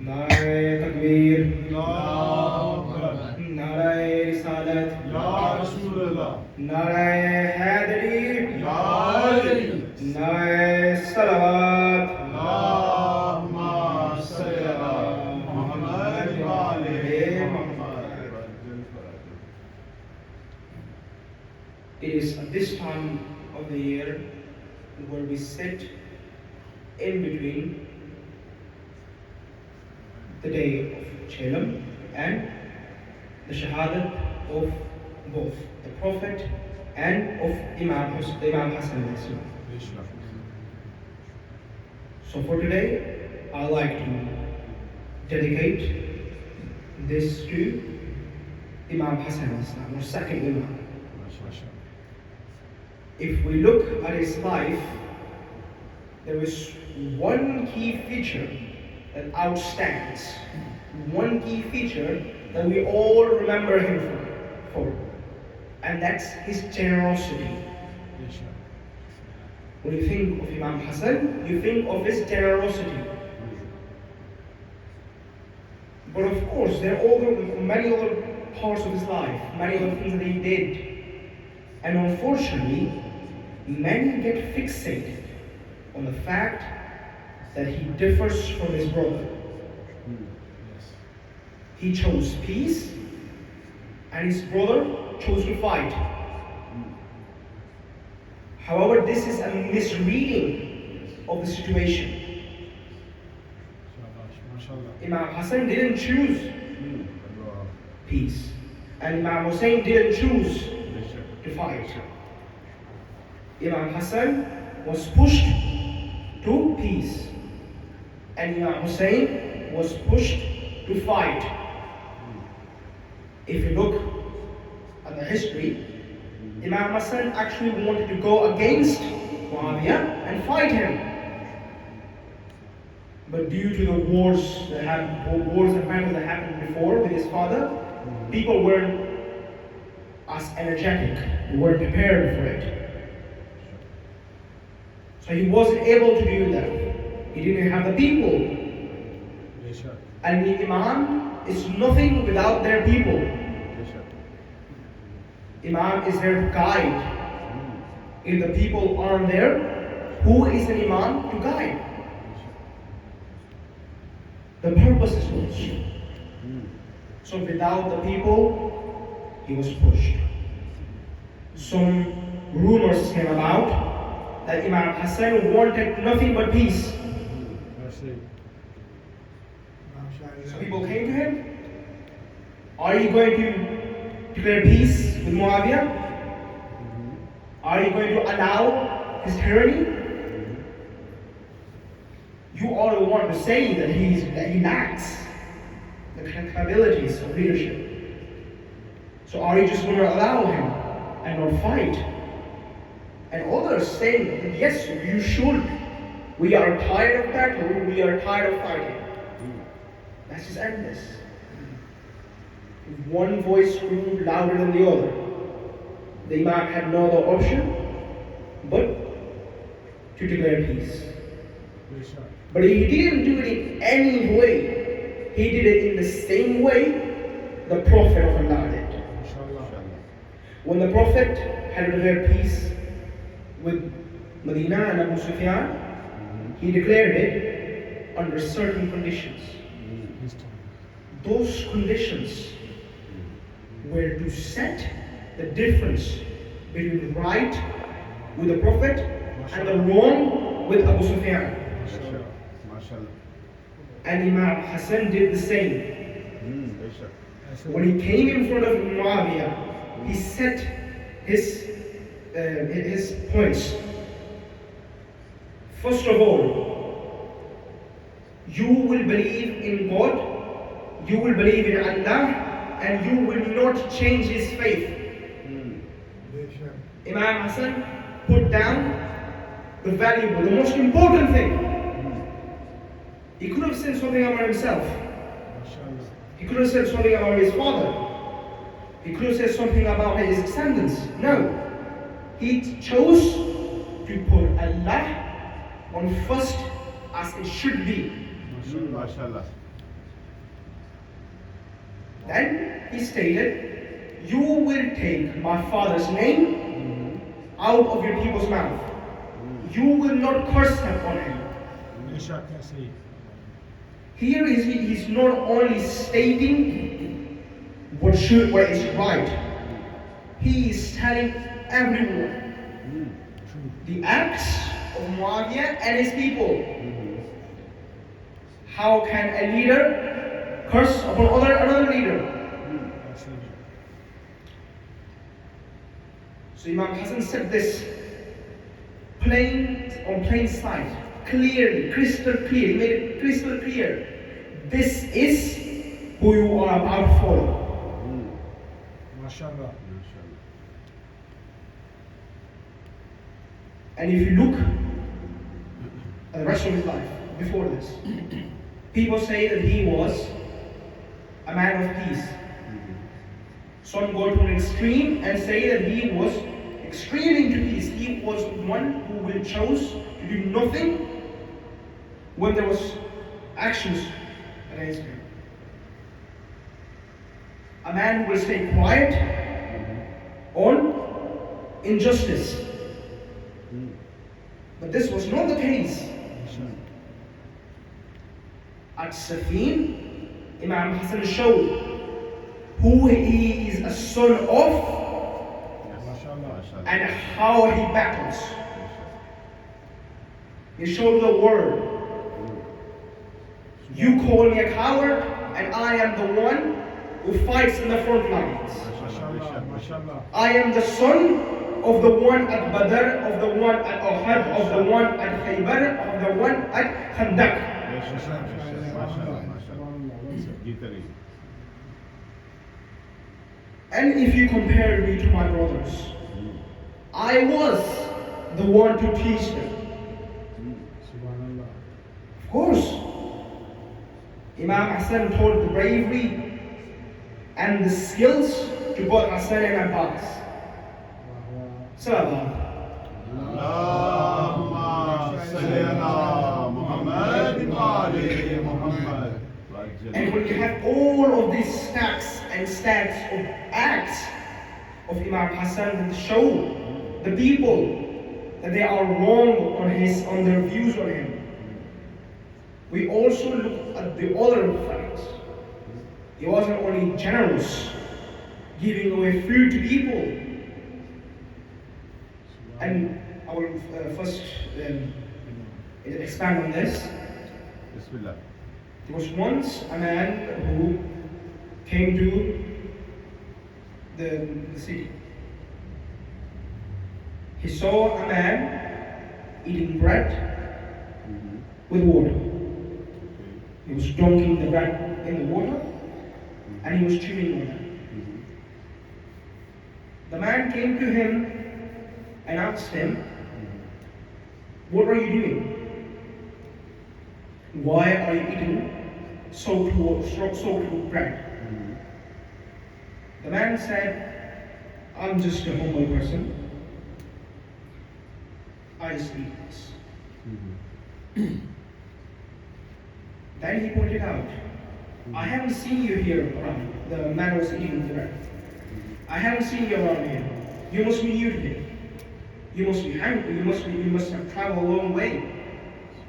नारे तकबीर, नारे रिसालत, नारे हैदरी, नारे सलावत, It is at this time of the year where we sit in between the day of Shalom and the Shahadat of both the Prophet and of Imam Hassan. So for today, I'd like to dedicate this to Imam Hassan, or second Imam. If we look at his life, there is one key feature that outstands, one key feature that we all remember him for, and that's his generosity. When you think of Imam Hassan, you think of his generosity. But of course, there are many other parts of his life, many other things that he did. And unfortunately, many get fixated on the fact that he differs from his brother. He chose peace, and his brother chose to fight. However, this is a misreading of the situation. Imam Hassan didn't choose peace, and Imam Hussein didn't choose to fight. Imam Hassan was pushed to peace, and Imam Hussein was pushed to fight. If you look at the history, Imam Hassan actually wanted to go against Muawiyah and fight him. But due to the wars and battles that happened before with his father, people weren't as energetic, they weren't prepared for it. So he wasn't able to do that. He didn't have the people. And the Imam is nothing without their people. Imam is their guide. If the people aren't there, who is an Imam to guide? The purpose is lost. So without the people, he was pushed. Some rumors came about that Imam Hassan wanted nothing but peace. So people came to him. Are you going to declare peace with Muawiyah? Are you going to allow his tyranny? You are the one to say that he lacks the capabilities of leadership. So are you just going to allow him and not fight? And others saying that yes, you should. We are tired of battle, we are tired of fighting. That's just endless. One voice grew louder than the other. The Imam had no other option but to declare peace. But he didn't do it in any way. He did it in the same way the Prophet of Allah did. When the Prophet had declared peace with Medina and Abu Sufyan, he declared it under certain conditions. Those conditions were to set the difference between right with the Prophet and the wrong with Abu Sufyan. And Imam Hassan did the same. When he came in front of Muawiyah, he set his points. First of all, you will believe in God, you will believe in Allah, and you will not change his faith. Imam Hassan put down the valuable, the most important thing. He could have said something about himself. He could have said something about his father. He could have said something about his descendants. No. He chose to put Allah on first as it should be. MashaAllah. Then he stated, you will take my father's name out of your people's mouth. You will not curse upon him. Here he's not only stating what is right, he is telling everyone the acts of Muawiyah and his people. How can a leader curse upon another leader? So Imam Hassan said this on plain sight, clearly, crystal clear. He made it crystal clear. This is who you are about to follow. MashaAllah. And if you look at the rest of his life before this, people say that he was a man of peace. Some go to an extreme and say that he was extreme into peace. He was one who will chose to do nothing when there was actions against him. A man who will stay quiet on injustice. But this was not the case. At Safin, Imam Hassan showed who he is a son of and how he battles. He showed the world. You call me a coward, and I am the one who fights in the front lines. I am the son of the one at Badr, of the one at Uhud, of the one at Khaybar, of the one at Khandaq. And if you compare me to my brothers, I was the one to teach them. Of course, Imam Hassan taught the bravery and the skills to both Hassan and Abbas. Sallallahu. And when you have all of these stacks and stacks of acts of Imam Hassan that show the people that they are wrong on their views on him, we also look at the other facts. He wasn't only generous, giving away food to people. And I will first expand on this. Bismillah. There was once a man who came to the city. He saw a man eating bread with water. He was dunking the bread in the water and he was chewing on it. The man came to him and asked him, what are you doing? Why are you eating soaked with bread? The man said, I'm just a humble person. I just eat this. Then he pointed out, I haven't seen you here around. The man was eating the bread. I haven't seen you around here. You must be new here. You must be hungry. You must have traveled a long way.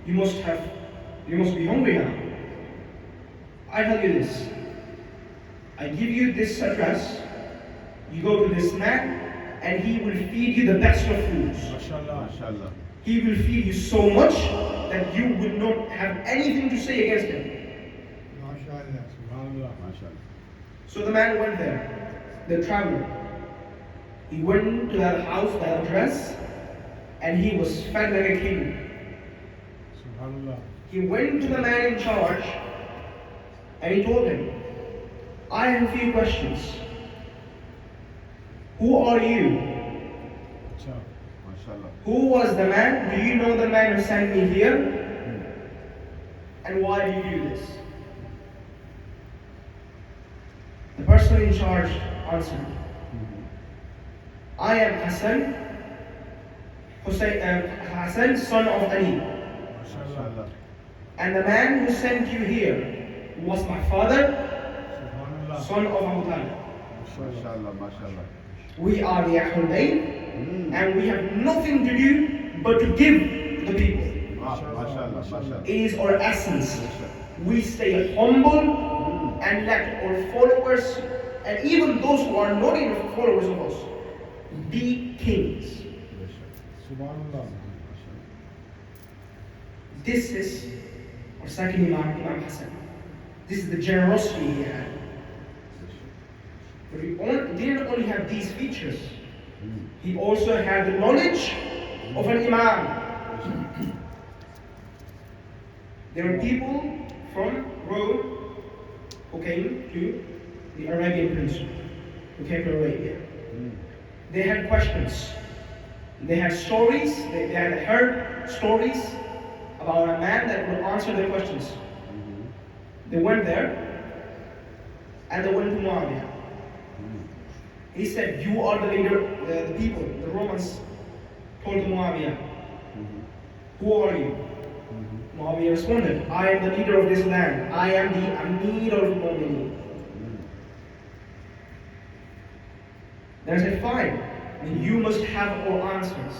You must be hungry now. I tell you this. I give you this address. You go to this man, and he will feed you the best of foods. MashaAllah. He will feed you so much that you will not have anything to say against him. So the man went there, the traveler. He went to that house, that address, and he was fed like a king. He went to the man in charge and he told him, I have a few questions. Who are you? Who was the man? Do you know the man who sent me here? And why do you do this? The person in charge answered, I am Hassan, son of Ali. And the man who sent you here was my father, son of Abu Talib. MashaAllah, MashaAllah. We are the Ahlul Bayt, and we have nothing to do but to give to the people. MashaAllah, MashaAllah. It is our essence. We stay humble and let our followers, and even those who are not even followers of us, be kings. This is our second Imam, Imam Hassan. This is the generosity he had. But he didn't only have these features, he also had the knowledge of an Imam. There were people from Rome who came to the Arabian Peninsula, who came to Arabia. They had questions. They had stories. They had heard stories about a man that would answer their questions. They went there, and they went to Muawiyah. He said, "You are the leader, the people." The Romans told Muawiyah, "Who are you?" Muawiyah responded, "I am the leader of this land. I am the Amir al-Mu'minin." Then I said, "Fine, then you must have all answers.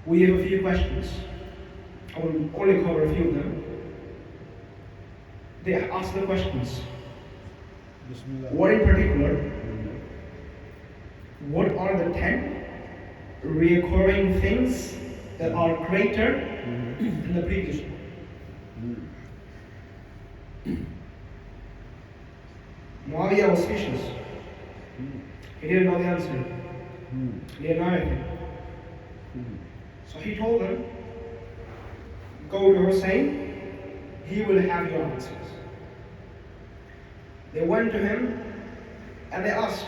We have a few questions. I will only cover a few of them." They asked the questions. What in particular? What are the 10 recurring things that are greater than the previous one? Muawiyah was speechless. He didn't know the answer. He didn't know anything. So he told them, "Go to Hussein, he will have your answers." They went to him and they asked,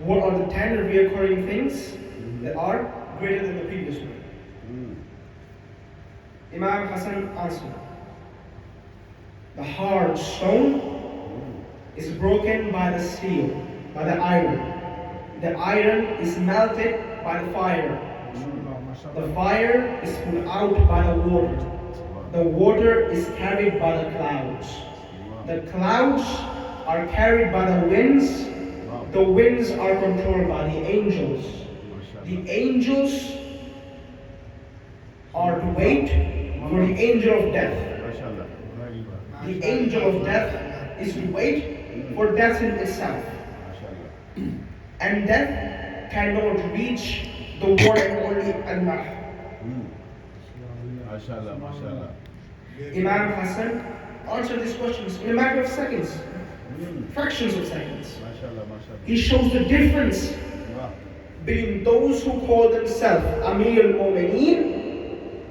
"What are the 10 recurring things that are greater than the previous one?" Imam Hassan answered, "The hard stone is broken by the steel, by the iron. The iron is melted by the fire. The fire is put out by the water. The water is carried by the clouds. The clouds are carried by the winds. The winds are controlled by the angels. The angels are to wait for the angel of death. The angel of death is to wait for death in itself. And death cannot reach the one and only Allah." MashaAllah, MashaAllah. Imam Hassan answered these questions in a matter of seconds, fractions of seconds. MashaAllah, MashaAllah. He shows the difference between those who call themselves Amir al-Mu'mineen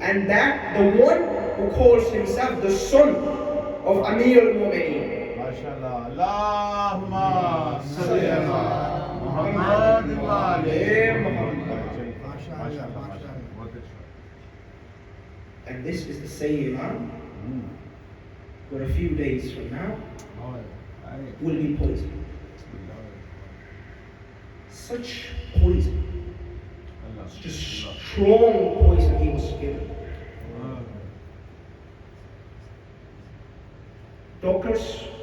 and that the one who calls himself the son of Amir al-Mu'mineen. MashaAllah. Allahumma salli ala Muhammad wa ali Muhammad. MashaAllah, MashaAllah. What is it? And this is the same Imam who a few days from now will be poisoned. Such poison, such a strong poison he was given.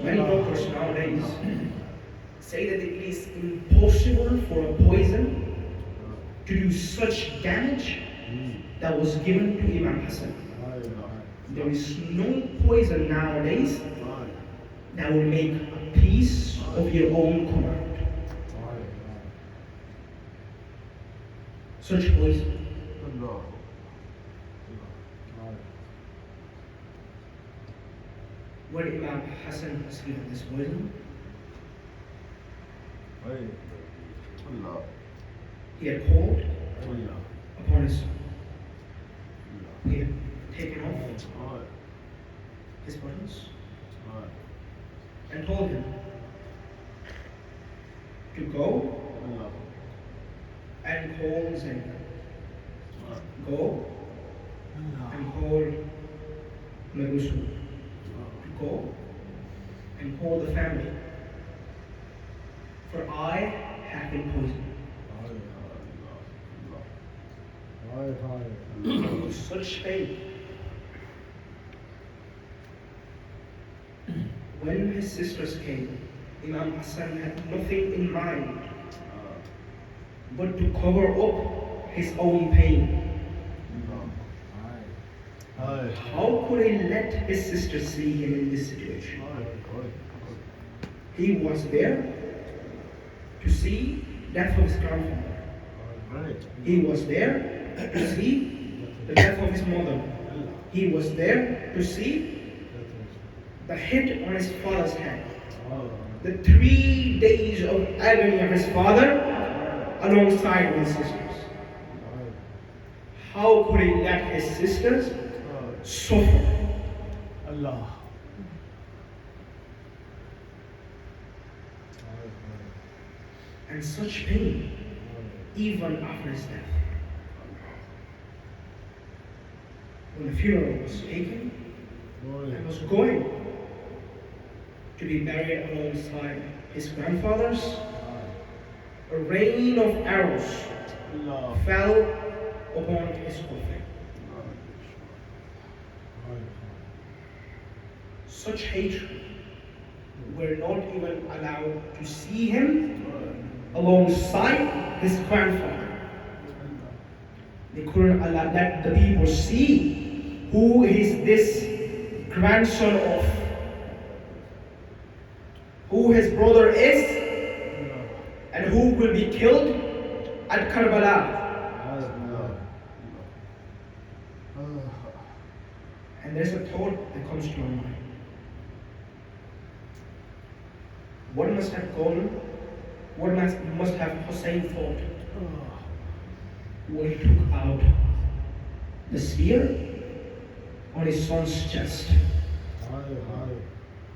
Many doctors nowadays say that it is impossible for a poison to do such damage that was given to Imam Hassan. There is no poison nowadays that will make a piece of your own command. Such poison. When Imam Hassan was given this poison, he had called upon his son. He had taken off his buttons and told him to go and call Zainab. Go and call Merusu. Go and call the family. For I have been poisoned. It was such pain When his sisters came, Imam Hassan had nothing in mind but to cover up his own pain. How could he let his sisters see him in this situation? He was there to see death of his grandfather. He was there to see the death of his mother. He was there to see the hit on his father's head. The 3 days of agony of his father alongside his sisters. How could he let his sisters suffer? Allah. And such pain even after his death. When the funeral was taken and was going to be buried alongside his grandfathers, a rain of arrows fell upon his coffin. Such hatred were not even allowed to see him alongside his grandfather. They couldn't allow let the people see who is this grandson of, who his brother is, and who will be killed at Karbala. And there's a thought that comes to my mind. What must have Hussein thought when he took out the spear on his son's chest?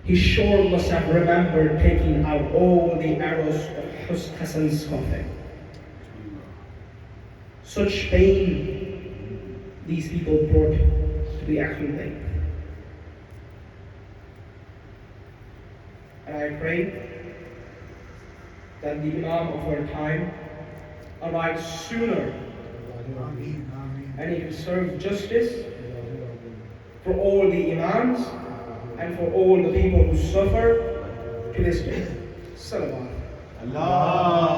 He sure must have remembered taking out all the arrows of Hassan's coffin. Such pain these people brought to the actual day. And I pray that the Imam of our time arrives sooner and he can serve justice for all the Imams and for all the people who suffer to this day. Salawat. Allah.